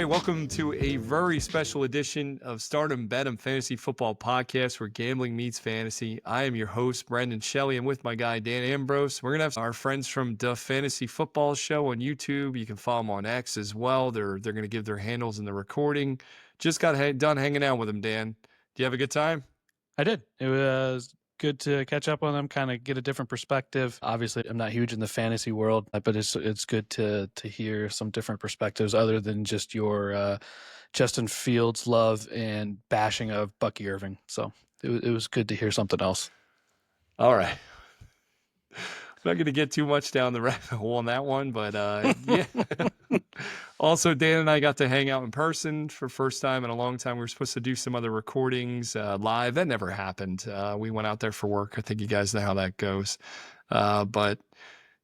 right, welcome to a very special edition of Stardom Bed'em Fantasy Football Podcast, where gambling meets fantasy. I am your host, Brendan Shelly. I'm with my guy, Dan Ambrose. We're going to have our friends from the Fantasy Football Show on YouTube. You can follow them on X as well. They're going to give their handles in the recording. Just got done hanging out with them, Dan. Do you have a good time? I did. It was good to catch up on them, kind of get a different perspective. Obviously, I'm not huge in the fantasy world, but it's good to hear some different perspectives other than just your Justin Fields love and bashing of Bucky Irving. So it was good to hear something else. All right. I'm not going to get too much down the rabbit hole on that one, but yeah. Also, Dan and I got to hang out in person for first time in a long time. We were supposed to do some other recordings live. That never happened. We went out there for work. I think you guys know how that goes. But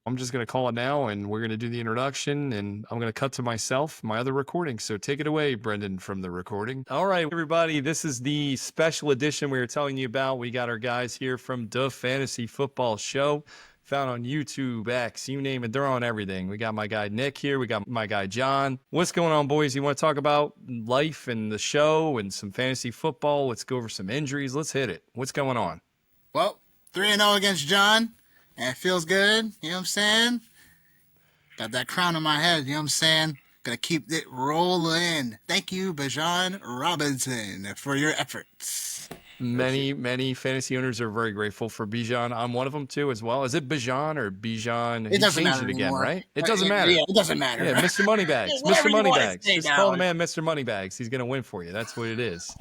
I'm just going to call it now, and we're going to do the introduction, and I'm going to cut to myself, my other recording. So take it away, Brendan, from the recording. All right, everybody, this is the special edition we were telling you about. We got our guys here from the Fantasy Football Show. Found on YouTube, X, you name it, they're on everything. We got my guy Nick here. We got my guy John. What's going on, boys? You want to talk about life and the show and some fantasy football? Let's go over some injuries. Let's hit it. What's going on? Well, 3-0 against John, and it feels good. You know what I'm saying? Got that crown on my head. You know what I'm saying? Gonna keep it rolling. Thank you, Bijan Robinson, for your efforts. Many fantasy owners are very grateful for Bijan. I'm one of them too, as well. Is it Bijan or Bijan? It doesn't matter it again, anymore. right? It doesn't matter. Yeah, it doesn't matter. Yeah, Mr. Moneybags. Whatever Mr. you want to Moneybags. say Just now. call the man Mr. Moneybags. He's gonna win for you. That's what it is.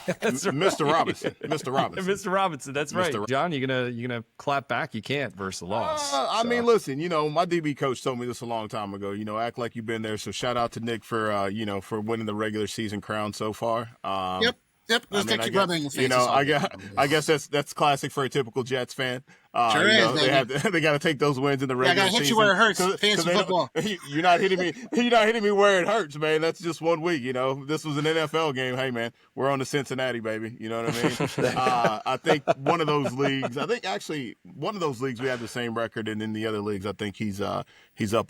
Mr. Robinson. Mr. Robinson. Mr. Robinson. That's right. John, you gonna clap back? You can't versus the loss. I mean, listen. My DB coach told me this a long time ago. Act like you've been there. So shout out to Nick for for winning the regular season crown so far. Yep. Let's take your brother in the face. I guess that's classic for a typical Jets fan. Sure is. They got to take those wins in the regular season. I got to hit you where it hurts. Fantasy football. You're not hitting me. You're not hitting me where it hurts, man. That's just 1 week. This was an NFL game. Hey, man, we're on to Cincinnati, baby. You know what I mean? I think one of those leagues. One of those leagues we have the same record, and in the other leagues, I think he's up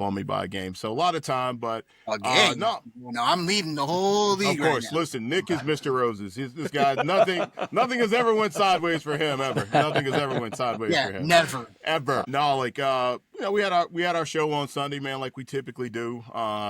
on me by a game. So a lot of time, but a game. No, I'm leading the whole league. Of course, right now. Listen, Nick is Mr. Roses. This guy, nothing has ever went sideways for him ever. Nothing has ever went sideways for him. Never. Ever. No, we had our show on Sunday, man, like we typically do.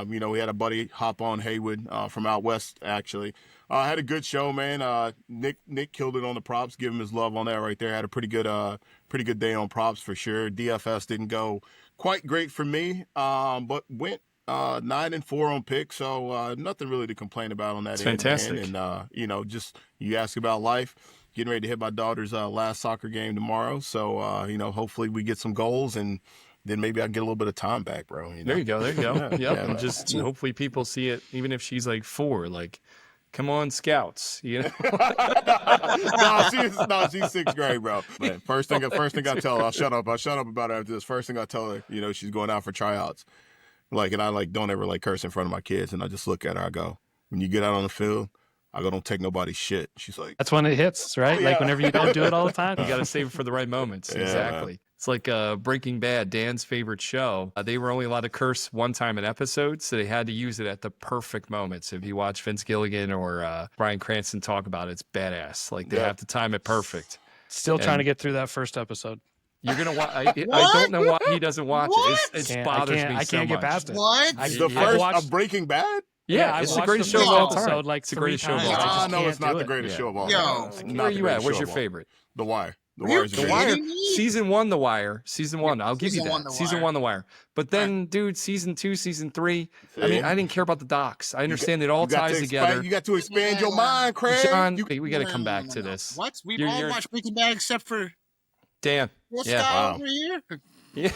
We had a buddy hop on, Haywood, from out west, actually. Had a good show, man. Nick killed it on the props. Give him his love on that right there. Had a pretty good day on props for sure. DFS didn't go quite great for me, but went 9-4 on picks, so nothing really to complain about on that. It's fantastic. Man. And just you ask about life. Getting ready to hit my daughter's last soccer game tomorrow, so hopefully we get some goals, and then maybe I can get a little bit of time back, bro. There you go. Yep. And just Yeah. hopefully people see it, even if she's like 4. Like, come on, scouts. No, she's 6th grade, bro. Man, first thing I tell her, I'll shut up about her after this. First thing I tell her, she's going out for tryouts. And I don't ever curse in front of my kids, and I just look at her. I go, when you get out on the field, I go, don't take nobody's shit. She's like, that's when it hits, right? Yeah. Whenever you don't do it all the time, You got to save it for the right moments. Yeah, Exactly. Man. It's like Breaking Bad, Dan's favorite show. They were only allowed to curse one time an episode, so they had to use it at the perfect moments. If you watch Vince Gilligan or Bryan Cranston talk about it, it's badass. They have to time it perfect. Still trying to get through that first episode. You're gonna watch. I don't know why he doesn't watch it. It bothers me so much. I can't get past it. What? the first of Breaking Bad? Yeah, it's the greatest first show of all time. episode It's the greatest show of all time. No, it's not the greatest show of all time. Where are you at? What's your favorite? The Wire. The Are you Wire's kidding great. Wire. me? Season 1, The Wire. Season 1. I'll give you Season that. 1, The Season Wire. 1, The Wire. But then, dude, Season 2, Season 3. I mean, I didn't care about the docs. I understand it all ties together. You got to expand your mind, Craig. John, we got to come back to this. What? We've You're- all you're- watched Breaking Bad except for Dan. this Yeah. guy Wow. over here. Yeah.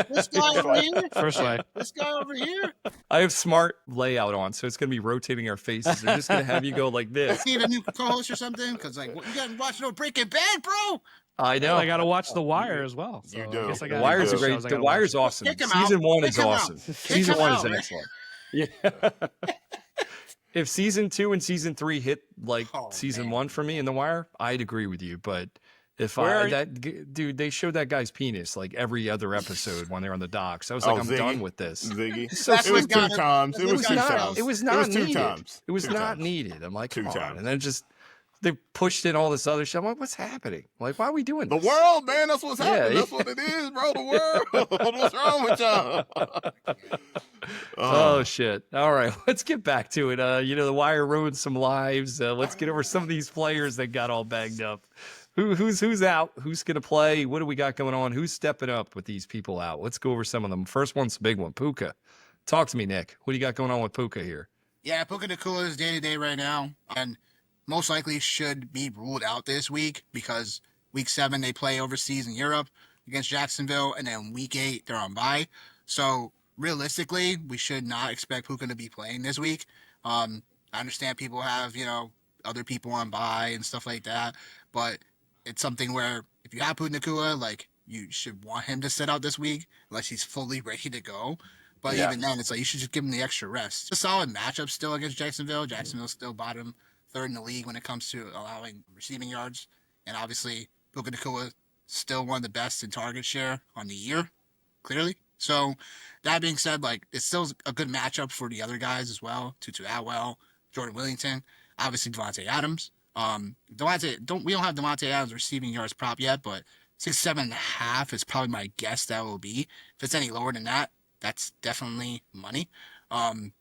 This guy over here. First way. This guy over here. I have smart layout on, so it's going to be rotating our faces. They're just going to have you go like this. Need a new co-host or something? Because you got to watch no Breaking Bad, bro. I know. I got to watch The Wire as well. So You do. I guess I The gotta Wire's do a those great. shows I The gotta Wire's watch. awesome. Kick him out. Season 1 Kick is him out. awesome. Kick Season him 1 is out. excellent. Yeah. If Season 2 and Season 3 hit like Oh, Season man. 1 for me in The Wire, I'd agree with you. But If Where dude, they showed that guy's penis like every other episode when they're on the docks. I was like, I'm Ziggy. done with this. Ziggy. He's so That's It was what got two him. times. That's It what was got two him. times. It was It not was two needed. times. It was Two not times. needed. I'm like, Two come on. times. And then just they pushed in all this other shit. I'm like, what's happening? Like, why are we doing The this? world, man. That's what's happening. Yeah. That's what it is, bro. The world. What's wrong with y'all? Oh shit. All right, let's get back to it. The Wire ruined some lives. Let's get over some of these players that got all banged up. Who's out? Who's gonna play? What do we got going on? Who's stepping up with these people out? Let's go over some of them. First one's the big one, Puka. Talk to me, Nick. What do you got going on with Puka here? Yeah, Puka Nakua is day-to-day right now, and most likely should be ruled out this week because week 7 they play overseas in Europe against Jacksonville, and then week 8 they're on bye. So realistically, we should not expect Puka to be playing this week. I understand people have, other people on bye and stuff like that, but it's something where if you have Puka Nakua, like, you should want him to sit out this week unless he's fully ready to go. But Yeah. even then, it's like you should just give him the extra rest. It's a solid matchup still against Jacksonville. Jacksonville's still bottom 3rd in the league when it comes to allowing receiving yards. And obviously, Puka Nakua still one of the best in target share on the year, clearly. So that being said, like, it's still a good matchup for the other guys as well. Tutu Atwell, Jordan Willington, obviously Devontae Adams. We don't have Devontae Adams receiving yards prop yet, but 6'7.5" is probably my guess that will be. If it's any lower than that, that's definitely money. But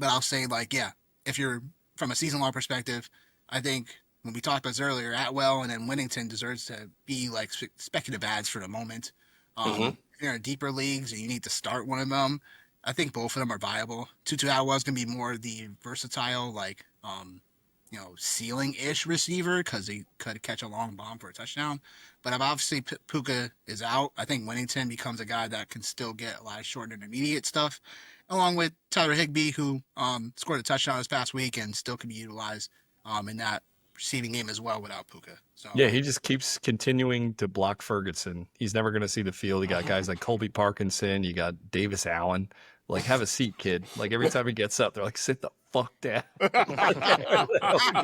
I'll say, like, yeah, if you're from a season-long perspective, I think when we talked about this earlier, Atwell and then Whittington deserves to be like speculative ads for the moment. If you're in deeper leagues and you need to start one of them, I think both of them are viable. Tutu Atwell is going to be more the versatile, like, ceiling-ish receiver because he could catch a long bomb for a touchdown. But if obviously Puka is out, I think Whittington becomes a guy that can still get a lot of short and intermediate stuff, along with Tyler Higbee, who scored a touchdown this past week and still can be utilized in that receiving game as well without Puka. So Yeah, he just keeps continuing to block Ferguson. He's never going to see the field. You got guys like Colby Parkinson. You got Davis Allen. Like, have a seat, kid. Like, every time he gets up, they're like, sit the fuck down.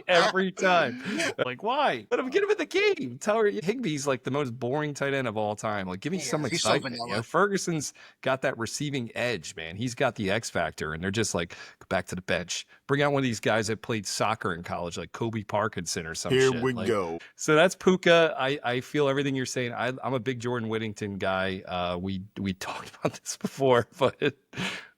Every time. Like, why? Let him get him in the game. Tyler Higbee's like the most boring tight end of all time. Like, give me some he's so excitement. vanilla. Ferguson's got that receiving edge, man. He's got the X factor, and they're just like, go back to the bench. Bring out one of these guys that played soccer in college, like Kobe Parkinson or some Here shit. we Like, go. so that's Puka. I feel everything you're saying. I'm a big Jordan Whittington guy. We talked about this before, but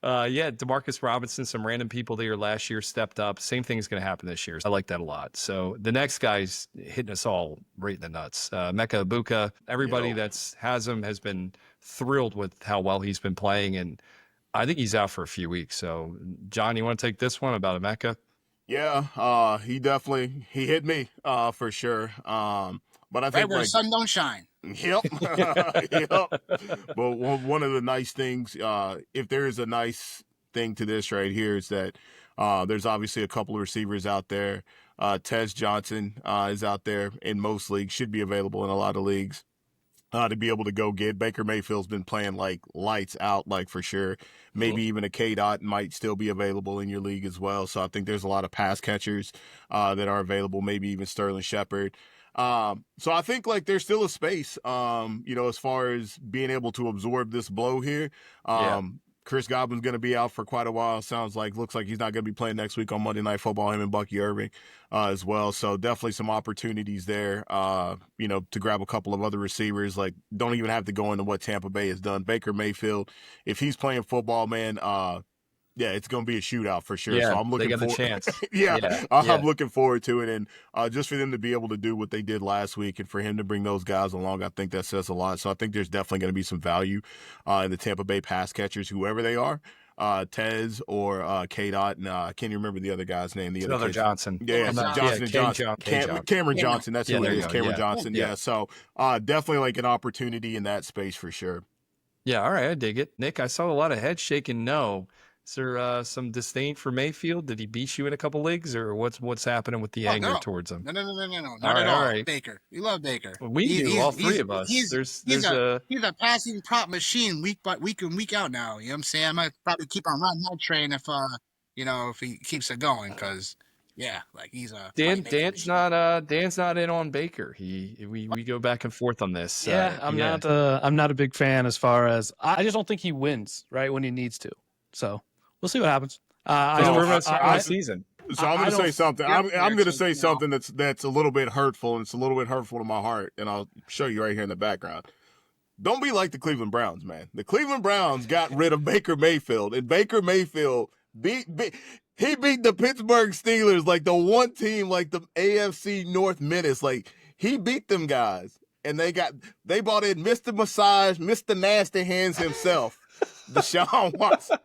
yeah, Demarcus Robinson, some random people there last year stepped up. Same thing is going to happen this year. I like that a lot. So the next guy's hitting us all right in the nuts. Mecca Ibuka. Everybody that's has him has been thrilled with how well he's been playing, and I think he's out for a few weeks. So, John, you want to take this one about Emeka? Yeah, he hit me for sure. But I right think where the like sun don't shine. Yep. Yep. But one of the nice things, if there is a nice thing to this right here, is that there's obviously a couple of receivers out there. Tez Johnson is out there in most leagues, should be available in a lot of leagues. To be able to go get. Baker Mayfield's been playing like lights out, like for sure. Maybe even a K-Dot might still be available in your league as well. So I think there's a lot of pass catchers that are available, maybe even Sterling Shepard. So I think like there's still a space, as far as being able to absorb this blow here. Chris Godwin's going to be out for quite a while. Looks like he's not going to be playing next week on Monday Night Football, him and Bucky Irving as well. So definitely some opportunities there, to grab a couple of other receivers. Like, don't even have to go into what Tampa Bay has done. Baker Mayfield, if he's playing football, man, yeah, it's going to be a shootout for sure. Yeah, So I'm looking they got the forward. chance. I'm looking forward to it, and just for them to be able to do what they did last week, and for him to bring those guys along, I think that says a lot. So I think there's definitely going to be some value in the Tampa Bay pass catchers, whoever they are, Tez or K-Dot, and I can't even remember the other guy's name. The other kid. Johnson. Yeah, Cameron Johnson. That's who it is. Cameron Johnson. Yeah. So definitely like an opportunity in that space for sure. Yeah, all right, I dig it. Nick, I saw a lot of head shaking no. Is there some disdain for Mayfield? Did he beat you in a couple leagues, or what's happening with the anger towards him? No. Not at all. Right. Baker. We love Baker. We do, all three of us. He's a passing prop machine week in, week out now. You know what I'm saying? I might probably keep on running that train if he keeps it going, because Yeah, like he's a Dan's not in on Baker. We go back and forth on this. Yeah, I'm not a big fan as far as I just don't think he wins right when he needs to. So we'll see what happens. Just So we're going to start the I, season. So I'm going to say something. I'm going to say no. something that's a little bit hurtful, and it's a little bit hurtful to my heart, and I'll show you right here in the background. Don't be like the Cleveland Browns, man. The Cleveland Browns got rid of Baker Mayfield, and Baker Mayfield beat the Pittsburgh Steelers, like the one team, like the AFC North menace. Like he beat them guys, and they brought in Mr. Massage, Mr. Nasty Hands himself, Deshaun Watson.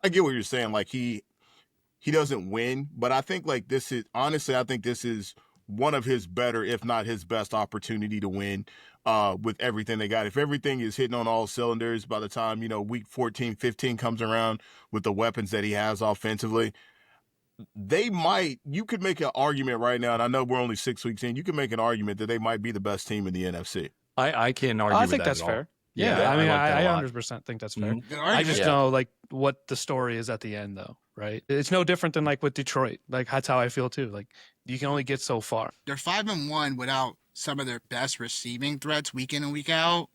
I get what you're saying. Like he doesn't win, but I think like this is honestly, I think this is one of his better, if not his best opportunity to win with everything they got. If everything is hitting on all cylinders by the time, week 14, 15 comes around with the weapons that he has offensively, you could make an argument right now, and I know we're only 6 weeks in, you could make an argument that they might be the best team in the NFC. I can't argue I with think that that's at fair. all. Yeah, I mean, like that a lot. 100% think that's fair. Mhm. Good I argument. just know like what the story is at the end, though, right? It's no different than like with Detroit. Like that's how I feel too. Like you can only get so far. They're 5-1 without some of their best receiving threats week in and week out.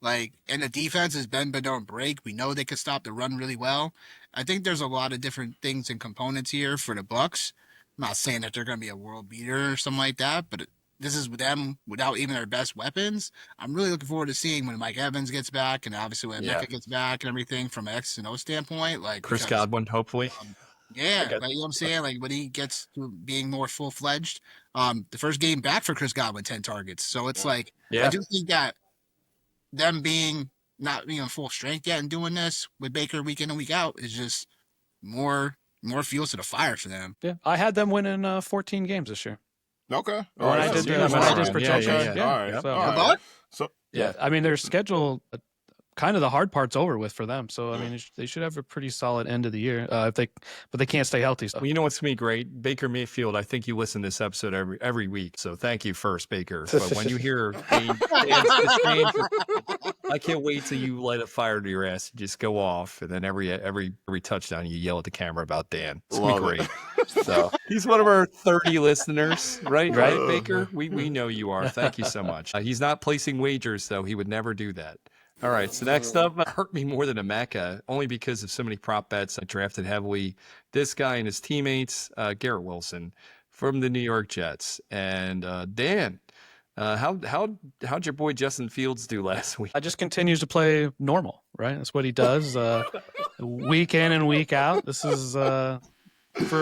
Like, and the defense has bend but don't break. We know they could stop the run really well. I think there's a lot of different things and components here for the Bucks. I'm not saying that they're going to be a world beater or something like that, but this is with them without even their best weapons. I'm really looking forward to seeing when Mike Evans gets back, and obviously when Mecca gets back and everything from an X and O standpoint. Like Chris because, Godwin, hopefully. Yeah, Okay. like you know what I'm saying. Like when he gets to being more full fledged, the first game back for Chris Godwin, 10 targets. So it's like Yeah. I do think that them being not being full strength yet and doing this with Baker week in and week out is just more fuel to the fire for them. Yeah, I had them winning 14 games this year. Okay. When I did Yeah, projections. yeah. Yeah. All right. So, All right. Buck? So yeah, I mean their schedule. Kind of the hard part's over with for them. So I mean they should have a pretty solid end of the year but they can't stay healthy. So. Well, you know what's going to be great? Baker Mayfield, I think you listen to this episode every week. So thank you first, Baker. But when you hear Dan's disdain I can't wait till you light a fire to your ass and just go off. And then every touchdown you yell at the camera about Dan. It's going to be great. So he's one of our 30 listeners, right, Baker? We know you are. Thank you so much. He's not placing wagers, though. He would never do that. All right, so next up, hurt me more than a Mecca, only because of so many prop bets I drafted heavily. This guy and his teammates, Garrett Wilson from the New York Jets. And Dan, how'd your boy Justin Fields do last week? I just continues to play normal, right? That's what he does, week in and week out. This is for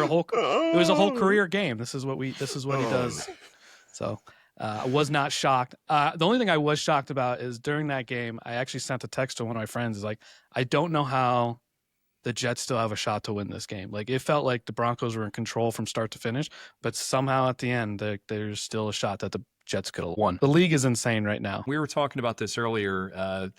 a whole. It was a whole career game. This is what he does. So. I was not shocked. The only thing I was shocked about is during that game, I actually sent a text to one of my friends. Is like, I don't know how the Jets still have a shot to win this game. Like, it felt like the Broncos were in control from start to finish, but somehow at the end, there's still a shot that the Jets could have won. The league is insane right now. We were talking about this earlier.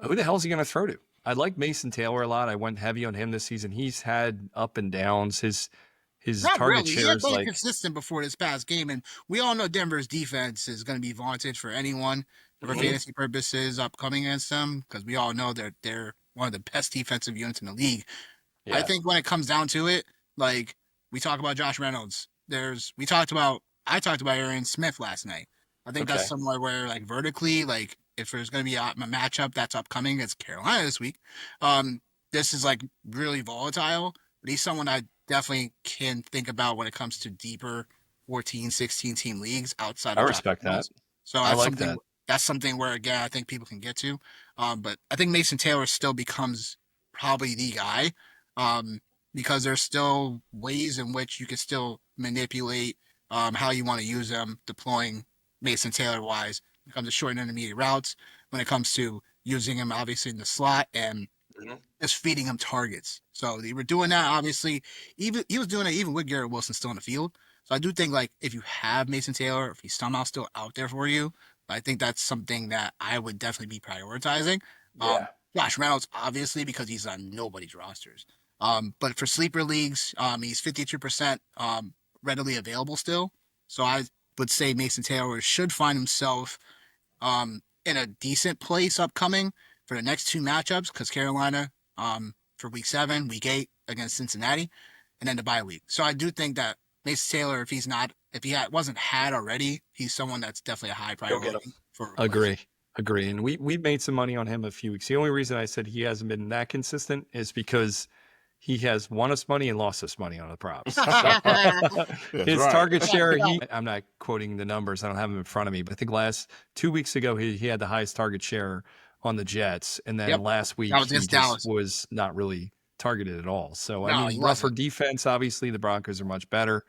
Who the hell is he going to throw to? I like Mason Taylor a lot. I went heavy on him this season. He's had up and downs. His Not target really. share is He had like consistent before this past game, and we all know Denver's defense is going to be vaunted for anyone for fantasy purposes upcoming against them because we all know that they're one of the best defensive units in the league. Yeah. I think when it comes down to it, like we talk about Josh Reynolds, I talked about Aaron Smith last night. I think that's somewhere where like vertically, like if there's going to be a matchup that's upcoming against Carolina this week, this is like really volatile. But he's someone I definitely can think about when it comes to deeper 14, 16 team leagues outside of I respect that. So I like that. That's something where, again, I think people can get to. But I think Mason Taylor still becomes probably the guy because there's still ways in which you can still manipulate how you want to use them, deploying Mason Taylor-wise when it comes to short and intermediate routes, when it comes to using him, obviously, in the slot and just feeding him targets. So they were doing that, obviously. He was doing it even with Garrett Wilson still in the field. So I do think, like, if you have Mason Taylor, if he's somehow still out there for you, I think that's something that I would definitely be prioritizing. Josh Reynolds, obviously, because he's on nobody's rosters. But for sleeper leagues, he's 52% readily available still. So I would say Mason Taylor should find himself in a decent place upcoming for the next two matchups because Carolina for week 7, week 8 against Cincinnati. and then the bye week. So I do think that Mason Taylor, if he wasn't had already, he's someone that's definitely a high Go get him. priority for replacement. Agree. And we made some money on him a few weeks. The only reason I said he hasn't been that consistent is because he has won us money and lost us money on the props. So, his right. target share, I'm not quoting the numbers. I don't have them in front of me, but I think last 2 weeks ago, he had the highest target share on the Jets. And then Yep. last week, That was he against just Dallas. was not really targeted at all. So, No, I he mean, rougher wasn't. defense, obviously, the Broncos are much better.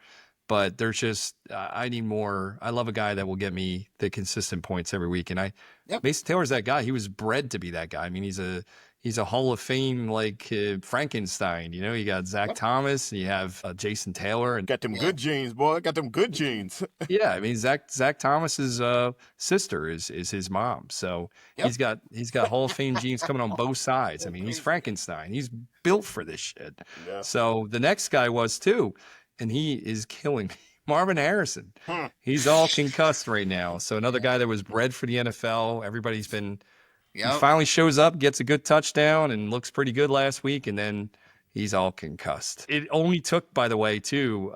But there's just, I need more. I love a guy that will get me the consistent points every week. And Yep. Mason Taylor's that guy. He was bred to be that guy. I mean, he's a Hall of Fame like Frankenstein. You know, you got Zach Yep. Thomas, and you have Jason Taylor, and Got them good genes, boy. Got them good genes. yeah, I mean Zach Thomas's sister is his mom, so Yep. he's got Hall of Fame genes coming on both sides. I mean, he's Frankenstein. He's built for this shit. Yeah. So the next guy was too, and he is killing me. Marvin Harrison. Hmm. He's all concussed right now. So another guy that was bred for the NFL. Everybody's been. He Yep. finally shows up, gets a good touchdown, and looks pretty good last week, and then he's all concussed. It only took, by the way, too,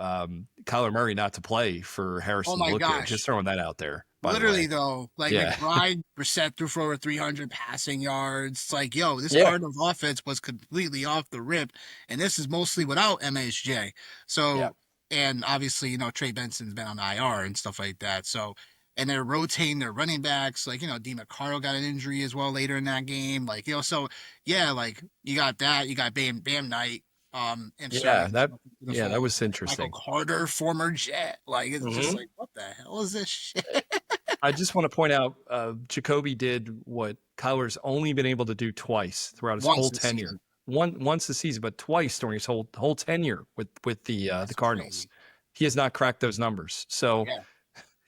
Kyler Murray not to play for Harrison Oh my to look good. gosh. Just throwing that out there. By Literally the way. though, like Yeah. McBride Brissett threw for over 300 passing yards. It's like, yo, this Yeah. Cardinals offense was completely off the rip, and this is mostly without MHJ. So, Yeah. and obviously, you know, Trey Benson's been on IR and stuff like that. So, and they're rotating their running backs. Like, you know, D. McCarroll got an injury as well later in that game. Like, you know, so yeah, like you got that. You got Bam Knight. And Yeah, starting that the yeah, that full was Michael interesting. Carter, former Jet. Like, it's just Mhm. like, what the hell is this shit? I just want to point out, Jacoby did what Kyler's only been able to do twice throughout his Once whole this tenure. season. Once this season, but twice during his whole tenure with the That's Cardinals. crazy. He has not cracked those numbers. So Yeah.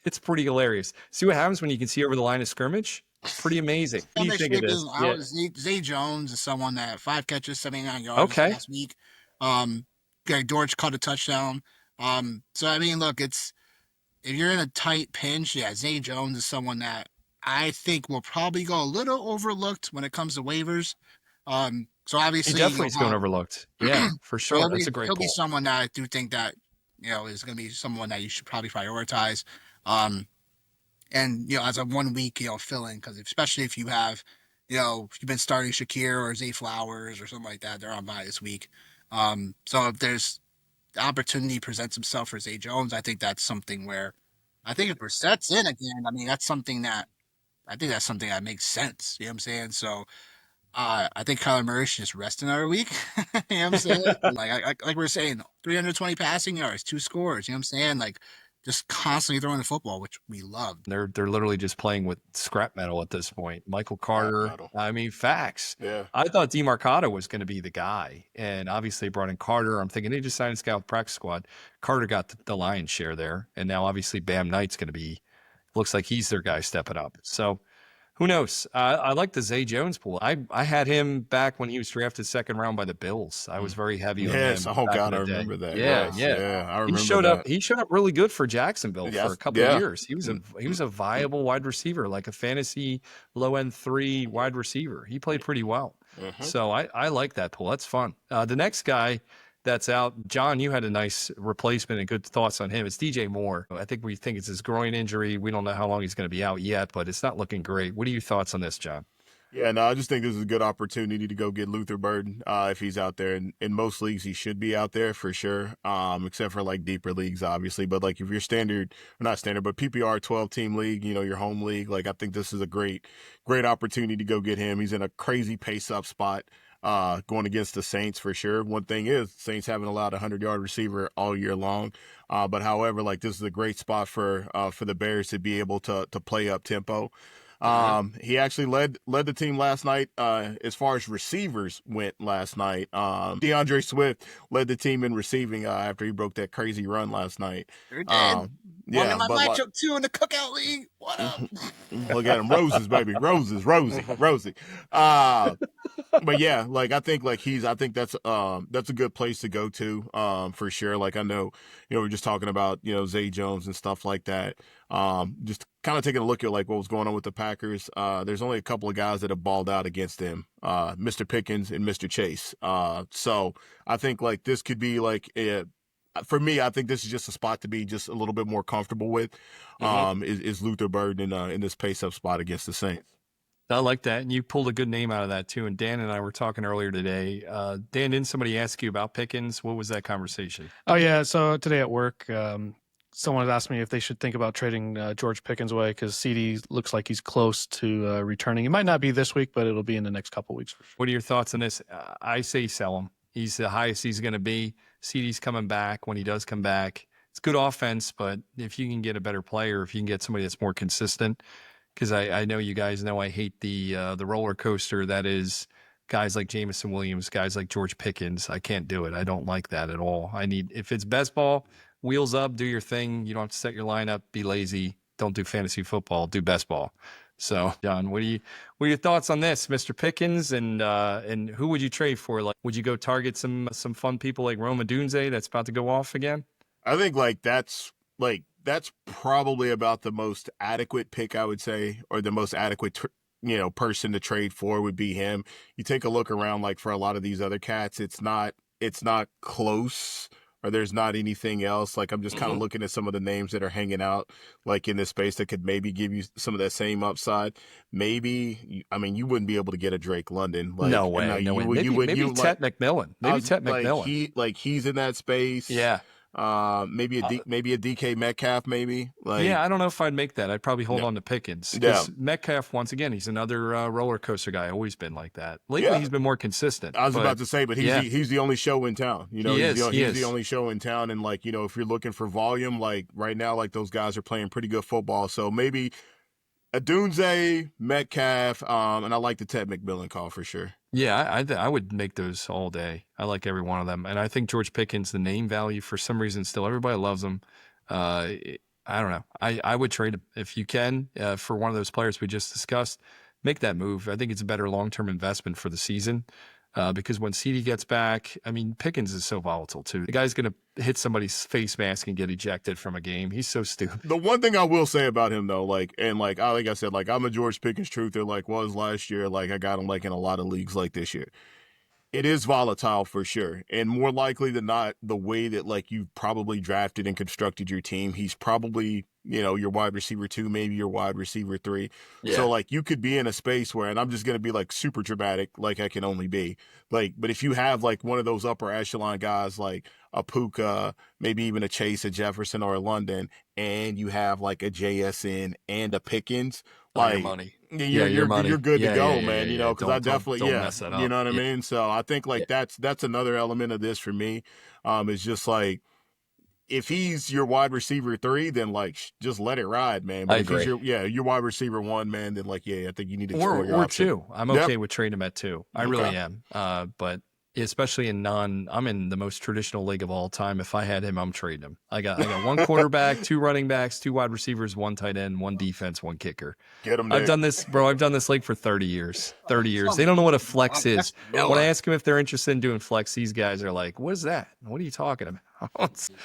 it's pretty hilarious. See what happens when you can see over the line of scrimmage? It's pretty amazing. What do you think of this? Yeah. Zay Jones is someone that 5 catches, 79 yards Okay. last week. Greg Dortch caught a touchdown. So I mean, look, if you're in a tight pinch, yeah, Zay Jones is someone that I think will probably go a little overlooked when it comes to waivers. So obviously, He definitely is going overlooked. Yeah, for so sure. That's a great he'll be pull. someone that I do think that, you know, is going to be someone that you should probably prioritize. And, you know, as a 1 week, you know, fill in, because especially if you have, you know, if you've been starting Shakir or Zay Flowers or something like that, they're on bye this week. So if there's the opportunity presents himself for Zay Jones, I think that's something where I think if Brissett's in again, I mean, that's something that makes sense. You know what I'm saying? So I think Kyler Murray should just rest another week. You know what I'm saying? like we're saying, 320 passing yards, 2 scores. You know what I'm saying? Like, just constantly throwing the football, which we love. They're literally just playing with scrap metal at this point. Michael Carter. metal. I mean, facts. Yeah. I thought DeMarcado was going to be the guy, and obviously they brought in Carter. I'm thinking they just signed a scout with practice squad. Carter got the lion's share there, and now obviously Bam Knight's going to be. Looks like he's their guy stepping up. So who knows? I like the Zay Jones pool. I had him back when he was drafted 2nd round by the Bills. I was very heavy on him. Yes. Oh back God, in I the day. remember that. Yeah, Yes. yeah. I remember He showed that. up. He showed up really good for Jacksonville Yes, for a couple yeah. of years. He was a viable wide receiver, like a fantasy low end 3 wide receiver. He played pretty well. Mhm. So I like that pool. That's fun. The next guy that's out, John, you had a nice replacement and good thoughts on him. It's DJ Moore. I think we think it's his groin injury. We don't know how long he's going to be out yet, but it's not looking great. What are your thoughts on this, John? Yeah, no, I just think this is a good opportunity to go get Luther Burden if he's out there. In most leagues, he should be out there for sure, except for like deeper leagues, obviously. But like if you're standard, or not standard, but PPR 12-team league, you know, your home league, like I think this is a great opportunity to go get him. He's in a crazy pace-up spot. Going against the Saints for sure. One thing is Saints haven't allowed a 100-yard receiver all year long. But however, like this is a great spot for the Bears to be able to play up tempo. He actually led the team last night as far as receivers went last night. DeAndre Swift led the team in receiving after he broke that crazy run last night. You're dead. Yeah, my but like, matchup 2 in the cookout league. What up? look at him, roses, baby, roses, Rosie. But yeah, like I think that's a good place to go to for sure. Like I know, we're just talking about, Zay Jones and stuff like that. Just kind of taking a look at like what was going on with the Packers. There's only a couple of guys that have balled out against them, Mr. Pickens and Mr. Chase. So I think like this could be like for me, I think this is just a spot to be just a little bit more comfortable with. Is Luther Burden in this pace-up spot against the Saints. I like that. And you pulled a good name out of that too. And Dan and I were talking earlier today. Dan, didn't somebody ask you about Pickens? What was that conversation? Oh yeah, so today at work, someone had asked me if they should think about trading George Pickens away because CD looks like he's close to returning. It might not be this week, but it'll be in the next couple weeks. What are your thoughts on this? I say sell him. He's the highest he's going to be. CD's coming back. When he does come back, it's good offense, but if you can get a better player, if you can get somebody that's more consistent, because I know you guys know I hate the roller coaster that is guys like Jameson Williams, guys like George Pickens. I can't do it. I don't like that at all. If it's best ball, wheels up, do your thing. You don't have to set your lineup, be lazy. Don't do fantasy football, do best ball. So, John, what are your thoughts on this, Mr. Pickens, and who would you trade for? Like, would you go target some fun people like Roma Dunze that's about to go off again? I think that's probably about the most adequate pick, I would say, or the most adequate person to trade for would be him. You take a look around, like for a lot of these other cats, it's not close, or there's not anything else. Like I'm just kind of looking at some of the names that are hanging out like in this space that could maybe give you some of that same upside. Maybe, you wouldn't be able to get a Drake London. Like, no way. Maybe Ted McMillan. Maybe Ted McMillan. He's in that space. Yeah. Maybe a DK Metcalf, maybe. Yeah, I don't know if I'd make that. I'd probably hold on to Pickens. Because Metcalf, once again, he's another roller coaster guy. Always been like that. Lately, he's been more consistent. I was about to say, but he's the only show in town. He's the only show in town. And like, if you're looking for volume, like right now, like those guys are playing pretty good football. So maybe a Dunze, Metcalf, and I like the Ted McMillan call for sure. Yeah, I would make those all day. I like every one of them. And I think George Pickens, the name value for some reason still, everybody loves him. I don't know. I would trade him if you can for one of those players we just discussed. Make that move. I think it's a better long-term investment for the season because when CD gets back, Pickens is so volatile too. The guy's going to hit somebody's face mask and get ejected from a game. He's so stupid. The one thing I will say about him though, like I said, like I'm a George Pickens truther, like was last year. Like I got him like in a lot of leagues like this year. It is volatile for sure. And more likely than not, the way that like you probably drafted and constructed your team, he's probably, your wide receiver 2, maybe your wide receiver 3. Yeah. So like you could be in a space where, and I'm just going to be like super dramatic, like I can only be like, but if you have like one of those upper echelon guys, like a Puka, maybe even a Chase, a Jefferson, or a London, and you have like a JSN and a Pickens, like money. You're good to go, man. Because I definitely, don't mess that up. You know what I mean? So I think like that's another element of this for me. It's just like, if he's your wide receiver 3, then like just let it ride, man. But I agree. If you're wide receiver 1, man, then like I think you need to explore your or option. 2. I'm okay with trading him at 2. I really am. But especially I'm in the most traditional league of all time. If I had him, I'm trading him. I got one quarterback, 2 running backs, 2 wide receivers, 1 tight end, 1 defense, 1 kicker. Get him. I've done this, bro. I've done this league for 30 years. 30 years. They don't know what a flex is. When I ask them if they're interested in doing flex, these guys are like, "What is that? What are you talking about?"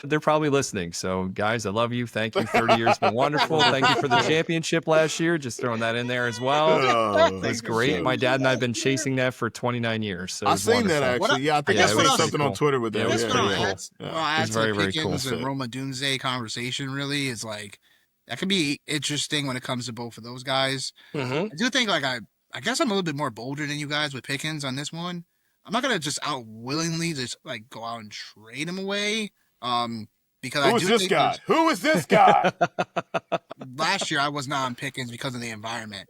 They're probably listening. So, guys, I love you. Thank you. 30 years been wonderful. Thank you for the championship last year. Just throwing that in there as well. It was great. My dad and I have been chasing that for 29 years. So I've seen that actually. Yeah, I think I saw something on Twitter with that. That's Yeah, what yeah. I add to very, the very Pickens cool. and Roma Dunze conversation. Really, is like that could be interesting when it comes to both of those guys. I do think like I guess I'm a little bit more bolder than you guys with Pickens on this one. I'm not gonna just willingly just like go out and trade him away. Because Who is this guy? Who is this guy? Last year I was not on Pickens because of the environment,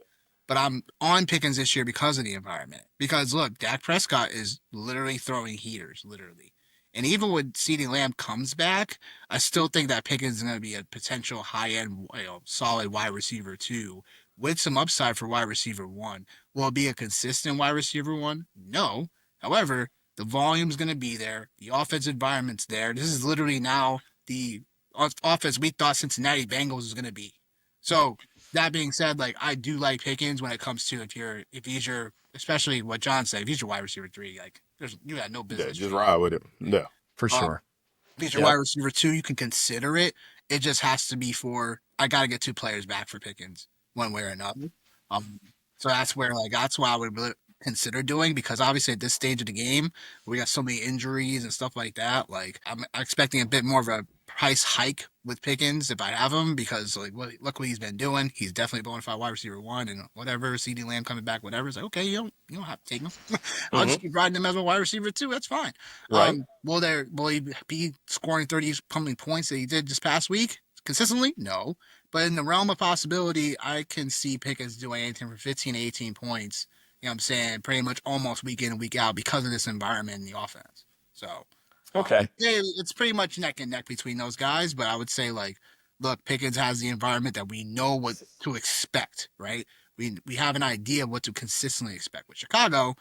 but I'm on Pickens this year because of the environment. Because look, Dak Prescott is literally throwing heaters, literally. And even when CeeDee Lamb comes back, I still think that Pickens is going to be a potential high-end, solid wide receiver 2 with some upside for wide receiver 1. Will it be a consistent wide receiver 1? No. However, the volume's going to be there. The offense environment's there. This is literally now the offense we thought Cincinnati Bengals was going to be. So that being said, like I do like Pickens when it comes to if he's your, especially what John said, if he's your wide receiver 3, like you got no Yeah, business. just ride with it. Yeah. For Um, sure. if he's your wide receiver 2, you can consider it. It just has to be I got to get 2 players back for Pickens one way or another. Um, so that's why I would really consider doing, because obviously at this stage of the game, we got so many injuries and stuff like that. Like I'm expecting a bit more of a price hike with Pickens if I have him, because look what he's been doing. He's definitely a bona fide wide receiver 1, and whatever, CeeDee Lamb coming back, whatever. It's like, okay, you don't have to take him. I'll just keep riding him as a wide receiver 2. That's fine. Right. Will he be scoring 30 something points that he did this past week consistently? No. But in the realm of possibility, I can see Pickens doing anything from 15 to 18 points, you know what I'm saying, pretty much almost week in and week out because of this environment in the offense. So, Okay. yeah, it's pretty much neck and neck between those guys. But I would say, look, Pickens has the environment that we know what to expect, right? We have an idea of what to consistently expect. With Chicago,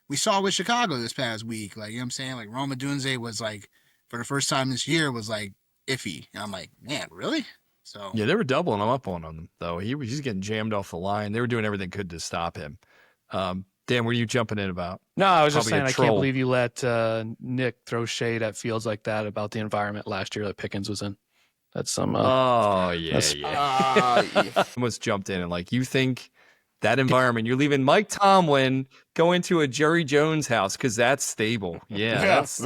we saw with Chicago this past week, like, you know what I'm saying? Like, Roma Dunze was like, for the first time this year, was like iffy. And I'm like, man, really? So Yeah, they were doubling him up on him, though. He's getting jammed off the line. They were doing everything could to stop him. Dan, what are you jumping in about? No, I was just Probably saying a I can't troll. believe you let Nick throw shade at Fields like that about the environment last year that Pickens was in. That's some. Oh, yeah, that's- yeah. Almost jumped in and like, you think that environment, you're leaving Mike Tomlin, go into a Jerry Jones house because that's stable. Yeah, that's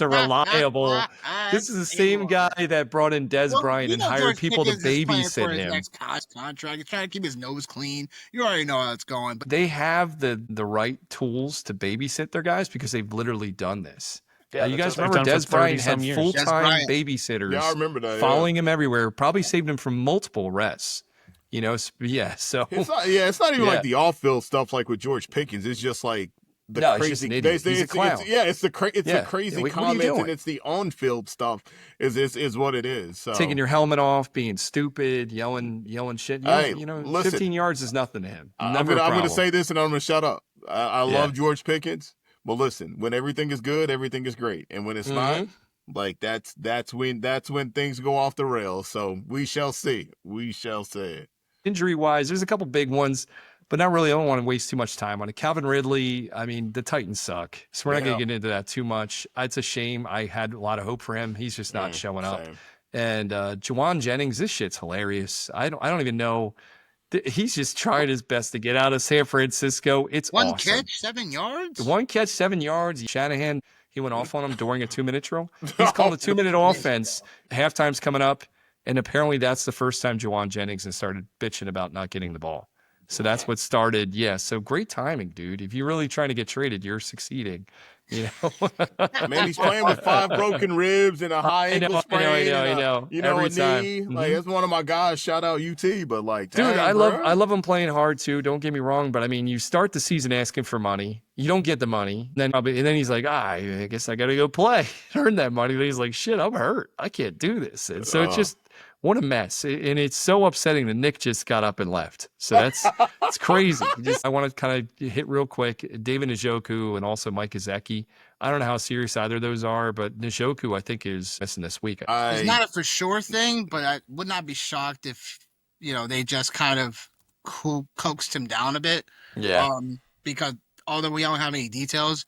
a reliable. This is the same guy that brought in Des Bryant and hired George people to Pickens is playing for babysit his him. next contract. He's trying to keep his nose clean. You already know how it's going. But They have the right tools to babysit their guys because they've literally done this. You guys remember Des Bryant had full-time babysitters Yeah, I remember that, following him everywhere, probably saved him from multiple arrests. You know, yeah, so. It's not even like the off-field stuff like with George Pickens. It's just like the crazy. He's just an idiot. He's a clown. It's the crazy What are you comments, doing? and it's the on-field stuff is what it is. So. Taking your helmet off, being stupid, yelling shit. Hey, you know, listen, 15 yards is nothing to him. I'm going to say this, and I'm going to shut up. I love George Pickens, but listen, when everything is good, everything is great, and when it's not, like that's when things go off the rails. So we shall see. We shall see. Injury-wise, there's a couple big ones, but not really. I don't want to waste too much time on it. Calvin Ridley, I mean, the Titans suck, so we're not going to get into that too much. It's a shame. I had a lot of hope for him. He's just not showing up. And Juwan Jennings, this shit's hilarious. I don't even know. He's just trying his best to get out of San Francisco. It's one awesome. catch, 7 yards? 1 catch, 7 yards. Shanahan, he went off on him during a 2-minute drill. He's called a 2-minute offense. Halftime's coming up. And apparently that's the first time Juwan Jennings has started bitching about not getting the ball. So that's what started. Yeah. So great timing, dude. If you're really trying to get traded, you're succeeding. You know, man, he's playing with 5 broken ribs and a high ankle sprain. I know. You know, every a time. knee. Like, that's one of my guys. Shout out UT. But like, dude, dang, I love him playing hard too. Don't get me wrong, but I mean, you start the season asking for money, you don't get the money, and then he's like, I guess I got to go play, earn that money. Then he's like, shit, I'm hurt. I can't do this. And so it's just. What a mess. And it's so upsetting that Nick just got up and left. So it's crazy. I want to kind of hit real quick. David Njoku and also Mike Gesicki. I don't know how serious either of those are, but Njoku, I think, is missing this week. It's not a for sure thing, but I would not be shocked if, they just kind of coaxed him down a bit. Yeah. Because although we don't have any details,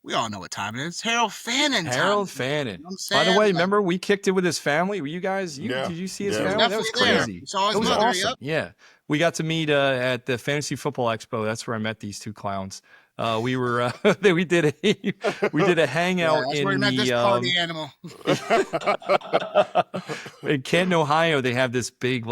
we all know what time it is. Harold Fannin. Harold Fannin. By the way, remember we kicked it with his family? Were you guys? Did you see his family? That was crazy. It was awesome. Yeah. We got to meet at the Fantasy Football Expo. That's where I met these two clowns. We were we did a hangout that's in where we met this party animal. In Canton, Ohio. They have this big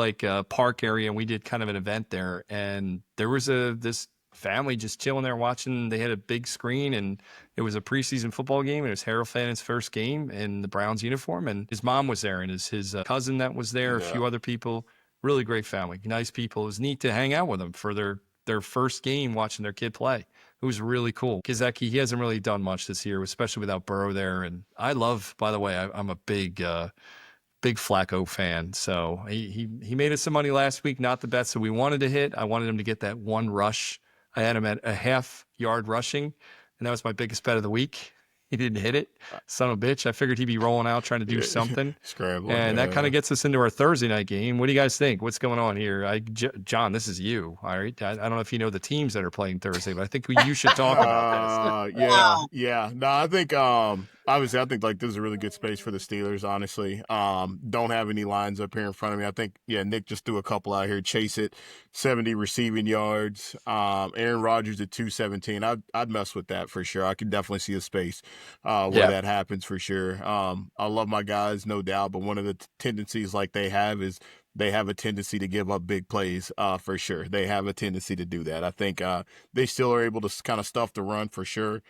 park area, and we did kind of an event there. And there was this family just chilling there watching. They had a big screen, and it was a preseason football game. It was Harold Fannon's first game in the Browns uniform, and his mom was there, and his cousin that was there, a few other people. Really great family, nice people. It was neat to hang out with them for their first game, watching their kid play. It was really cool. Gesicki, he hasn't really done much this year, especially without Burrow there. And I love, by the way, I'm a big Flacco fan. So he made us some money last week, not the best that we wanted to hit. I wanted him to get that one rush. I had him at a half-yard rushing, and that was my biggest bet of the week. he didn't hit it. Son of a bitch. I figured he'd be rolling out trying to do something. Scrambling. And that kind of gets us into our Thursday night game. What do you guys think? What's going on here? John, this is you. All right. I don't know if you know the teams that are playing Thursday, but I think you should talk about this. Yeah. No, I think obviously I think like this is a really good space for the Steelers, honestly. Don't have any lines up here in front of me. I think Nick just threw a couple out here. Chase it, 70 receiving yards. Aaron Rodgers at 217. I'd mess with that for sure. I could definitely see a space where that happens for sure. I love my guys, no doubt, but one of the tendencies like they have is they have a tendency to give up big plays for sure. They have a tendency to do that. I think they still are able to kind of stuff the run for sure.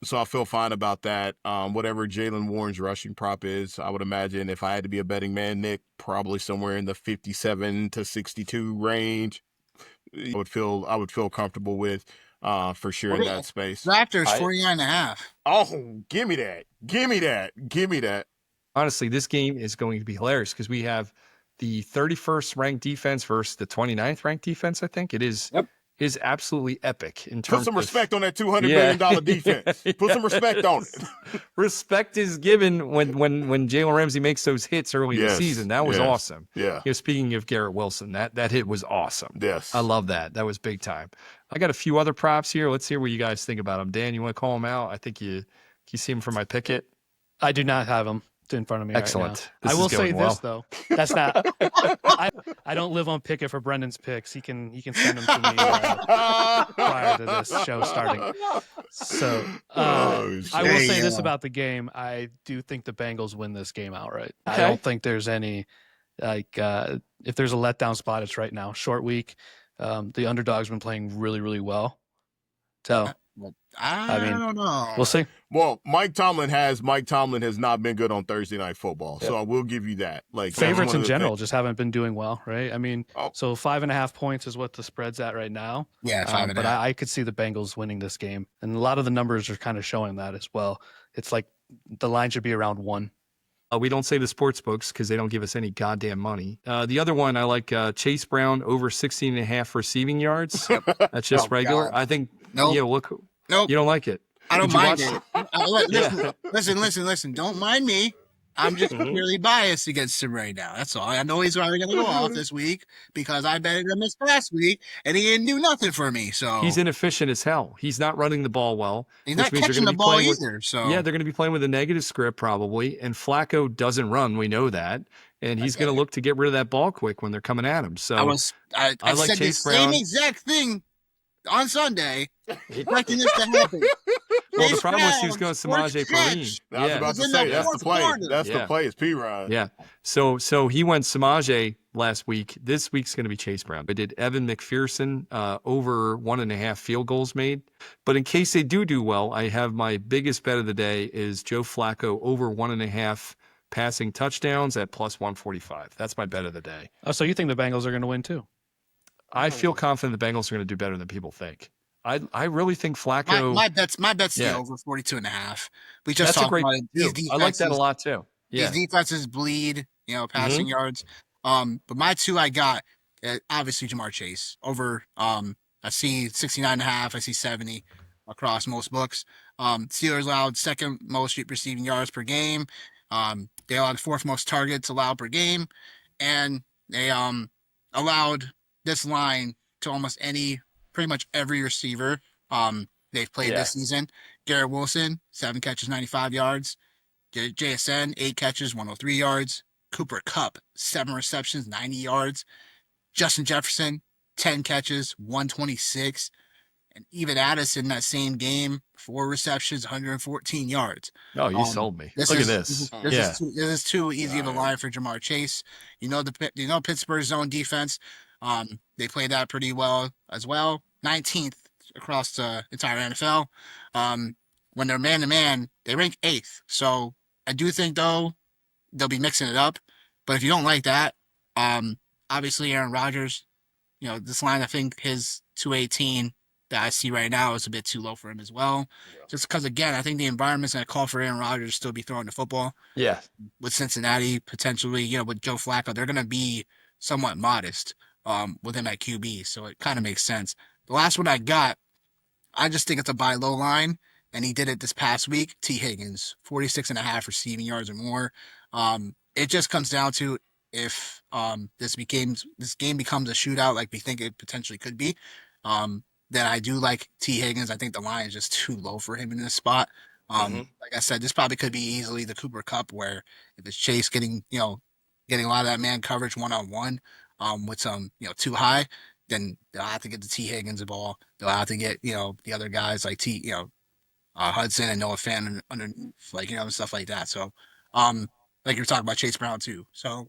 So I feel fine about that. Whatever Jalen Warren's rushing prop is, I would imagine if I had to be a betting man, Nick, probably somewhere in the 57 to 62 range. I would feel comfortable with for sure in that space. Raptors 49.5. Oh, give me that. Honestly, this game is going to be hilarious because we have the 31st ranked defense versus the 29th ranked defense. I think it is. Yep. Is absolutely epic in terms. Put some of, respect on that $200 million defense. Put some respect on it. Respect is given when Jalen Ramsey makes those hits early in the season. That was awesome. Yeah. Speaking of Garrett Wilson, that hit was awesome. Yes. I love that. That was big time. I got a few other props here. Let's hear what you guys think about them. Dan, you want to call them out? I think you see them for my picket. I do not have them in front of me. Excellent. Right now. I will say well. this though. That's not. I don't live on Pickett for Brendan's picks. He can send them to me prior to this show starting. So I will say this about the game. I do think the Bengals win this game outright. Okay. I don't think there's any if there's a letdown spot, it's right now. Short week. The underdog's been playing really, really well. So I don't know. We'll see. Well, Mike Tomlin has not been good on Thursday Night Football, so I will give you that. Like favorites in general just haven't been doing well, right? I mean, so 5.5 points is what the spread's at right now. Yeah, 5.5. But I could see the Bengals winning this game, and a lot of the numbers are kind of showing that as well. It's like the line should be around 1. We don't say the sports books because they don't give us any goddamn money. The other one I like Chase Brown over 16.5 receiving yards. That's just regular. God. I think. Nope. Yeah, look. Nope. You don't like it. I don't mind it. Listen. Don't mind me. I'm just purely biased against him right now. That's all. I know he's probably going to go off this week because I betted him this past week and he didn't do nothing for me. So he's inefficient as hell. He's not running the ball well. He's not catching the ball either. So yeah, they're going to be playing with a negative script probably. And Flacco doesn't run. We know that. And he's going to look to get rid of that ball quick when they're coming at him. So I like said Chase the Brown. same exact thing on Sunday, expecting this to happen. Well, the problem was he was going to Samaje Perine. I was about to say, that's the play. That's the play. It's P-Rod. Yeah. So he went Samaje last week. This week's going to be Chase Brown. I did Evan McPherson over 1.5 field goals made. But in case they do well, I have my biggest bet of the day is Joe Flacco over 1.5 passing touchdowns at plus 145. That's my bet of the day. Oh, so you think the Bengals are going to win too? I feel confident the Bengals are going to do better than people think. I really think Flacco. My bet's the over 42.5. We just That's a talked great about it. These I like that a lot too. Yeah. These defenses bleed, passing yards. But my two I got, obviously Jamar Chase over. I see 69.5. I see 70 across most books. Steelers allowed second most receiving yards per game. They allowed fourth most targets allowed per game, and they allowed this line to almost pretty much every receiver they've played this season. Garrett Wilson, 7 catches, 95 yards. JSN, 8 catches, 103 yards. Cooper Kupp, 7 receptions, 90 yards. Justin Jefferson, 10 catches, 126. And even Addison, that same game, 4 receptions, 114 yards. Oh, you sold me. Look at this. This is too easy of a line for Jamar Chase. Pittsburgh's zone defense. They played that pretty well as well. 19th across the entire NFL. When they're man-to-man, they rank 8th. So I do think, though, they'll be mixing it up. But if you don't like that, obviously Aaron Rodgers, this line, I think his 218 that I see right now is a bit too low for him as well. Yeah. Just because, again, I think the environment's going to call for Aaron Rodgers to still be throwing the football. Yeah. With Cincinnati, potentially, with Joe Flacco, they're going to be somewhat modest with him at QB. So it kind of makes sense. The last one I got, I just think it's a buy low line. and he did it this past week. T. Higgins, 46.5 receiving yards or more. It just comes down to if this game becomes a shootout like we think it potentially could be. Then I do like T. Higgins. I think the line is just too low for him in this spot. Like I said, this probably could be easily the Cooper Cup, where if it's Chase getting a lot of that man coverage 1-on-1, with some too high, then they'll have to get the T. Higgins the ball. They'll have to get the other guys like Hudson and Noah Fan underneath, and stuff like that. So, like you're talking about Chase Brown too. So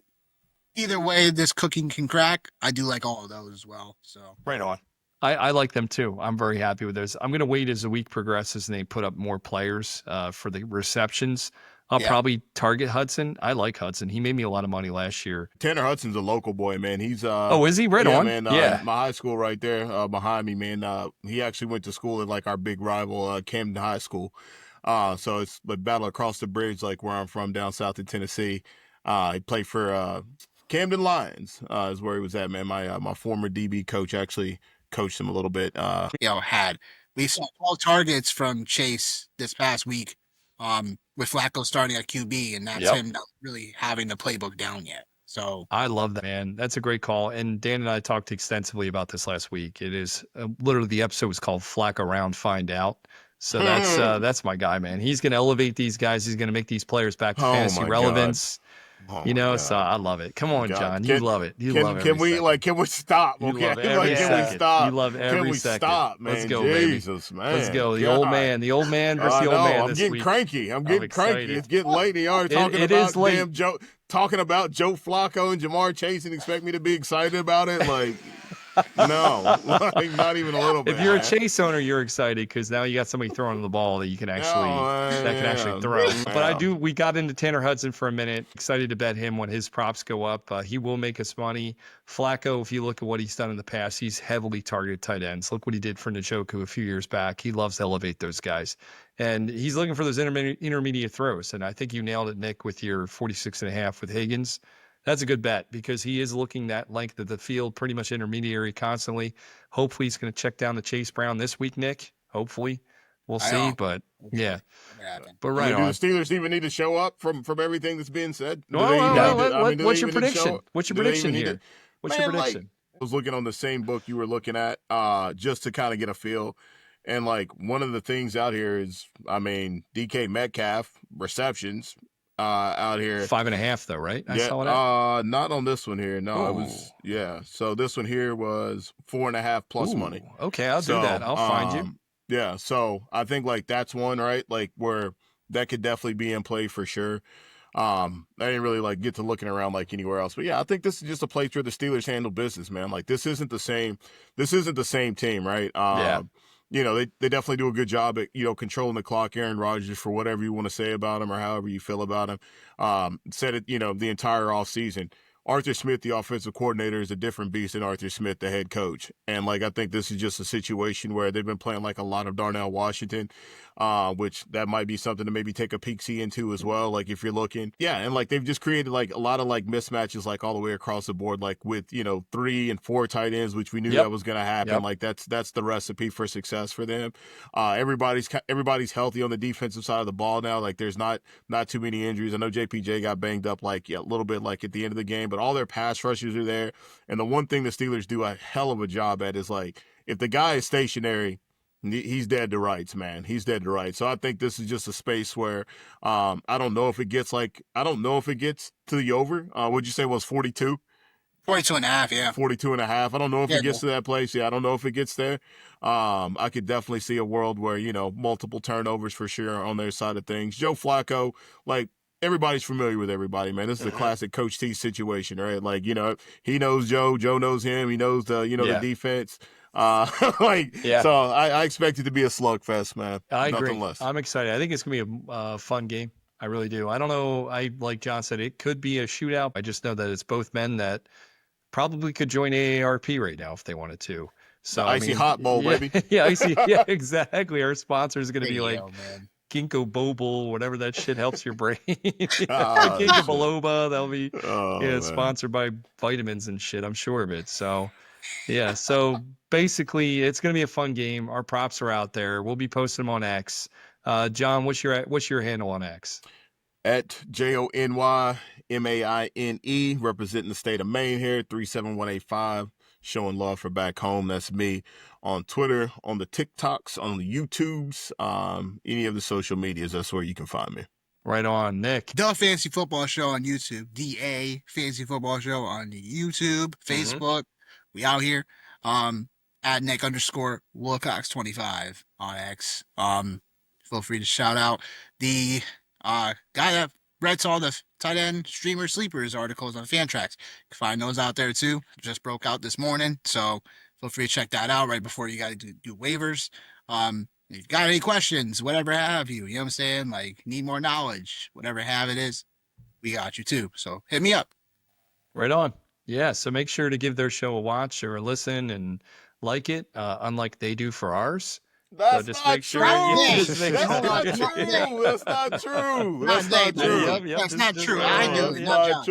either way, this cooking can crack. I do like all of those as well. So Right on. I like them too. I'm very happy with those. I'm going to wait as the week progresses and they put up more players for the receptions. I'll probably target Hudson. I like Hudson. He made me a lot of money last year. Tanner Hudson's a local boy, man. He's oh, is he? Right on. Man, yeah, my high school right there behind me, man. He actually went to school at like our big rival, Camden High School. So it's the battle across the bridge, like where I'm from, down south in Tennessee. He played for Camden Lions, is where he was at, man. My former DB coach actually coached him a little bit. we saw 12 targets from Chase this past week, with Flacco starting at QB, and that's him not really having the playbook down yet. So I love that, man. That's a great call. And Dan and I talked extensively about this last week. It is literally the episode was called Flack Around, Find Out. So that's my guy, man. He's going to elevate these guys. He's going to make these players back to fantasy relevance. So I love it. Come on, John. You love it. You love it. Can we stop? You Okay, love every can second. we stop? You love every can we second. Stop, man? Let's go, Jesus, baby. man. Let's go. The God. old man versus the old man. I'm this getting week. cranky. I'm getting cranky. It's getting late. They are talking It about is late. damn Joe. Talking about Joe Flacco and Jamar Chase and expect me to be excited about it? Like, no, like, not even a little bit. If you're a Chase owner, you're excited because now you got somebody throwing the ball that you can actually actually throw. But we got into Tanner Hudson for a minute. Excited to bet him when his props go up. He will make us money. Flacco, if you look at what he's done in the past, he's heavily targeted tight ends. Look what he did for Njoku a few years back. He loves to elevate those guys. And he's looking for those intermediate throws. And I think you nailed it, Nick, with your 46.5 with Higgins. That's a good bet because he is looking that length of the field, pretty much intermediary constantly. Hopefully he's going to check down to Chase Brown this week, Nick. Hopefully. We'll see, but yeah. But right on. Do the Steelers even need to show up from everything that's being said? What's your prediction? What's your prediction here? What's your prediction? I was looking on the same book you were looking at just to kind of get a feel. And, like, one of the things out here is, DK Metcalf receptions out here. 5.5, though, right? I saw that. Not on this one here. No, it was, So this one here was 4.5 plus money. Okay, I'll do that. I'll find you. Yeah, so I think, like, that's one, right? Like, where that could definitely be in play for sure. I didn't really, like, get to looking around, like, anywhere else. But, yeah, I think this is just a place where the Steelers handle business, man. Like, this isn't the same team, right? They definitely do a good job at, controlling the clock. Aaron Rodgers, for whatever you want to say about him or however you feel about him, said it, the entire offseason. Arthur Smith, the offensive coordinator, is a different beast than Arthur Smith, the head coach. And, like, I think this is just a situation where they've been playing, like, a lot of Darnell Washington, which that might be something to maybe take a peek-see into as well, like, if you're looking. Yeah, and, like, they've just created, like, a lot of, like, mismatches, like, all the way across the board, like, with, 3 and 4 tight ends, which we knew that was going to happen. Like, that's the recipe for success for them. Everybody's healthy on the defensive side of the ball now. Like, there's not too many injuries. I know JPJ got banged up, like, a little bit, like, at the end of the game, but all their pass rushers are there. And the one thing the Steelers do a hell of a job at is, like, if the guy is stationary, he's dead to rights, man. He's dead to rights. So I think this is just a space where I don't know if it gets to the over. What'd you say was 42? 42.5, yeah. 42.5. I don't know if it gets to that place. Yeah, I don't know if it gets there. I could definitely see a world where, multiple turnovers for sure on their side of things. Joe Flacco, like, everybody's familiar with everybody, man. This is a classic Coach T situation, right? Like, he knows Joe knows him. He knows the defense. So I expect it to be a slugfest, man. I agree. Nothing less. I'm excited. I think it's going to be a fun game. I really do. I don't know. Like John said, it could be a shootout. I just know that it's both men that probably could join AARP right now if they wanted to. So the Icy Hot Bowl, baby. Yeah, Icy. Yeah, exactly. Our sponsor is going to be like man. Ginkgo Boble, whatever that shit helps your brain. Ginkgo biloba. That'll be sponsored by vitamins and shit. I'm sure of it. So, yeah. So basically, it's going to be a fun game. Our props are out there. We'll be posting them on X. John, what's your handle on X? At JONYMAINE, representing the state of Maine here, 37185, showing love for back home. That's me on Twitter, on the TikToks, on the YouTubes, any of the social medias. That's where you can find me. Right on, Nick. The Fantasy Football Show on YouTube. DA Fantasy Football Show on YouTube, Facebook. We out here. At Nick _Wilcox25 on X. Feel free to shout out the guy that writes all the tight end streamer sleepers articles on Fantrax. You can find those out there too. Just broke out this morning, so feel free to check that out right before you got to do waivers. If you got any questions, whatever have you, you know what I'm saying? Like, need more knowledge, whatever have it is, we got you too. So hit me up. Right on. Yeah, so make sure to give their show a watch or a listen and like it, unlike they do for ours. That's just not make sure true. you That's make not sure- true. That's not true. Not That's not they, true. buddy. That's not true. I do. That's Not not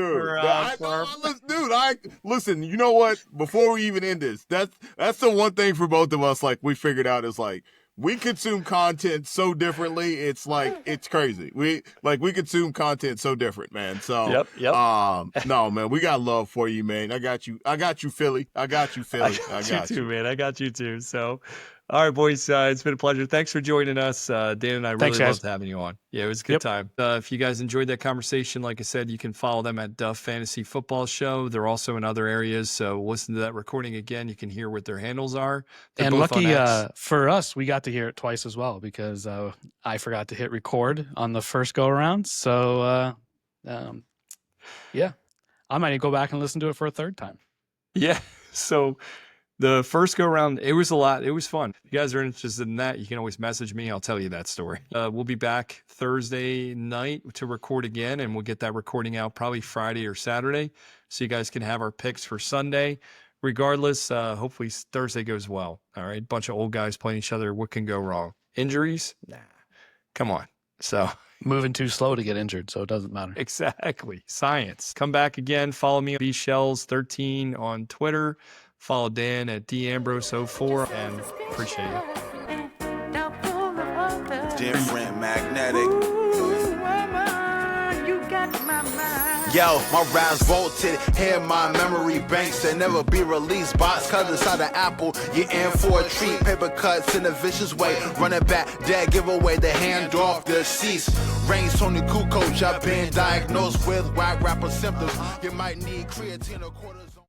John. true. Listen, you know what? Before we even end this, that's the one thing for both of us, like, we figured out is, like, we consume content so differently. It's like, it's crazy. We consume content so different, man. So, Yep. no, man, we got love for you, man. I got you, Philly. I got you, Philly. I got you too, man. I got you too. So, all right, boys, it's been a pleasure. Thanks for joining us. Dan and I Thanks, really guys. loved having you on. Yeah, it was a good time. If you guys enjoyed that conversation, like I said, you can follow them at Duff Fantasy Football Show. They're also in other areas, so listen to that recording again. You can hear what their handles are. They're And both on lucky X. for us, we got to hear it twice as well because I forgot to hit record on the first go around. So, yeah, I might go back and listen to it for a third time. Yeah, so the first go around, it was a lot. It was fun. If you guys are interested in that, you can always message me. I'll tell you that story. We'll be back Thursday night to record again, and we'll get that recording out probably Friday or Saturday, so you guys can have our picks for Sunday. Regardless, hopefully Thursday goes well. All right, bunch of old guys playing each other. What can go wrong? Injuries? Nah, come on. So Moving too slow to get injured, so it doesn't matter. exactly, science. Come back again. Follow me at bshells13 on Twitter. Follow Dan at Ambrose04, and appreciate you. Different, magnetic. Yo, my rhymes vaulted, here my memory banks that never be released. Box cut inside the apple, you're in for a treat. Paper cuts in a vicious way, running back, dead giveaway, the handoff, the cease. Reigns, Tony Kukoc, I've been diagnosed with whack rapper symptoms. You might need creatine or cortisone.